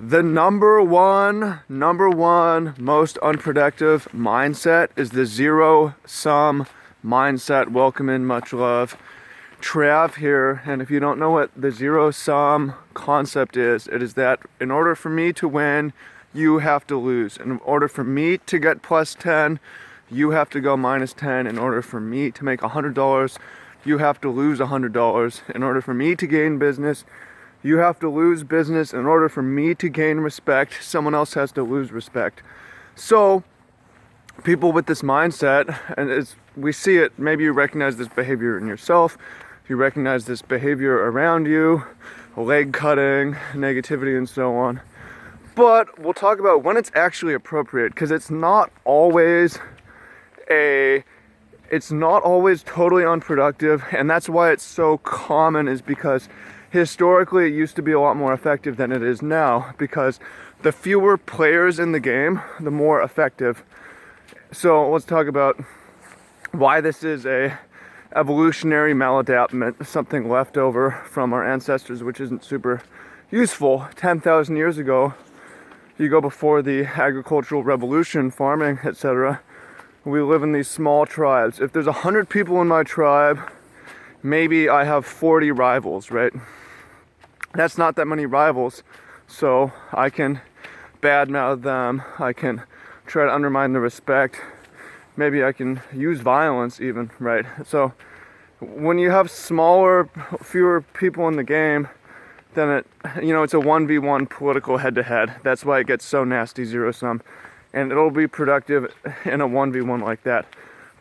The number one most unproductive mindset is the zero-sum mindset. Welcome in, much love. Trav here, and if you don't know what the zero-sum concept is, it is that in order for me to win, you have to lose. In order for me to get plus 10, you have to go minus 10. In order for me to make $100, you have to lose $100. In order for me to gain business, you have to lose business. In order for me to gain respect, someone else has to lose respect. So, people with this mindset, and we see it, maybe you recognize this behavior in yourself, you recognize this behavior around you, leg cutting, negativity, and so on. But we'll talk about when it's actually appropriate, because it's not always totally unproductive, and that's why it's so common, is because historically it used to be a lot more effective than it is now, because the fewer players in the game, the more effective. So let's talk about why this is a evolutionary maladaptation, something left over from our ancestors, which isn't super useful. 10,000 years ago, you go before the agricultural revolution, farming, etc., we live in these small tribes. If there's 100 people in my tribe, maybe I have 40 rivals, right? That's not that many rivals, so I can badmouth them, I can try to undermine the respect, maybe I can use violence even, right? So when you have fewer people in the game, then it's a 1v1 political head-to-head. That's why it gets so nasty, zero-sum. And it'll be productive in a 1v1 like that.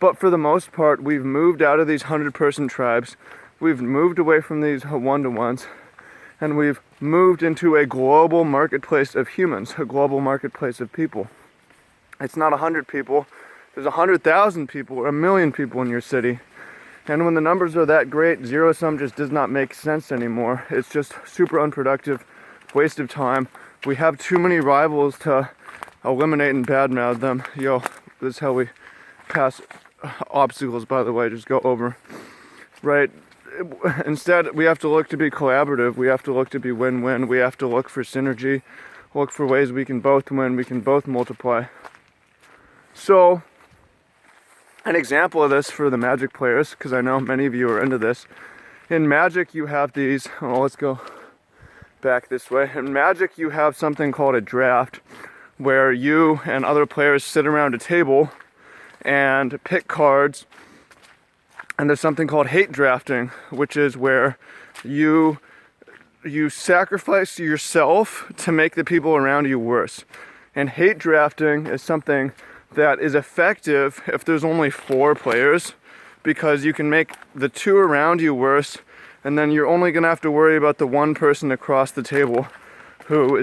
But for the most part, we've moved out of these 100-person tribes. We've moved away from these one-to-ones. And we've moved into a global marketplace of humans, a global marketplace of people. It's not 100 people. There's 100,000 people or 1,000,000 people in your city. And when the numbers are that great, zero-sum just does not make sense anymore. It's just super unproductive, waste of time. We have too many rivals to eliminate and badmouth them. This is how we pass obstacles, by the way, just go over. Right? Instead, we have to look to be collaborative. We have to look to be win-win. We have to look for synergy, look for ways we can both win, we can both multiply. So, an example of this for the Magic players, because I know many of you are into this. In Magic, you have these, let's go back this way. In Magic, you have something called a draft, where you and other players sit around a table and pick cards. And there's something called hate drafting, which is where you sacrifice yourself to make the people around you worse. And hate drafting is something that is effective if there's only 4 players, because you can make the 2 around you worse, and then you're only going to have to worry about the one person across the table who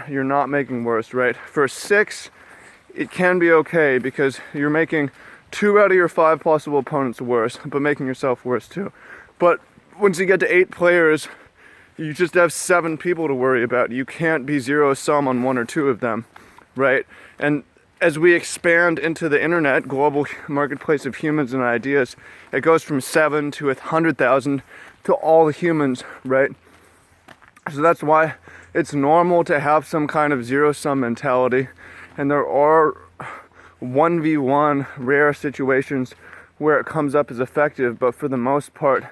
you're not making worse, right? For 6, it can be okay because you're making 2 out of your 5 possible opponents worse, but making yourself worse too. But once you get to 8 players, you just have 7 people to worry about. You can't be zero-sum on 1 or 2 of them, right? And as we expand into the internet, global marketplace of humans and ideas, it goes from 7 to 100,000 to all the humans, right? So that's why it's normal to have some kind of zero-sum mentality. And there are 1v1 rare situations where it comes up as effective, but for the most part,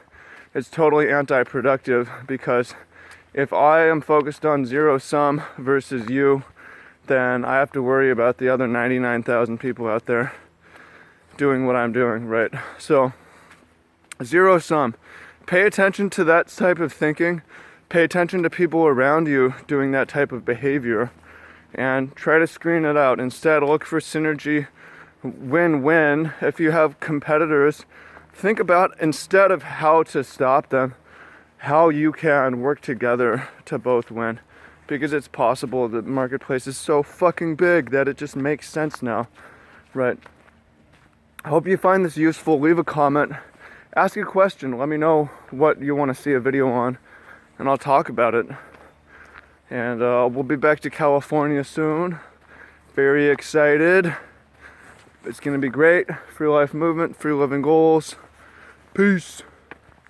it's totally anti-productive, because if I am focused on zero-sum versus you, then I have to worry about the other 99,000 people out there doing what I'm doing, right? So, zero-sum. Pay attention to that type of thinking. Pay attention to people around you doing that type of behavior, and try to screen it out. Instead, look for synergy, win-win. If you have competitors, think about, instead of how to stop them, how you can work together to both win. Because it's possible. The marketplace is so fucking big that it just makes sense now, right? I hope you find this useful. Leave a comment, ask a question, let me know what you want to see a video on, and I'll talk about it. And we'll be back to California soon. Very excited. It's gonna be great. Free life movement, free living goals. Peace.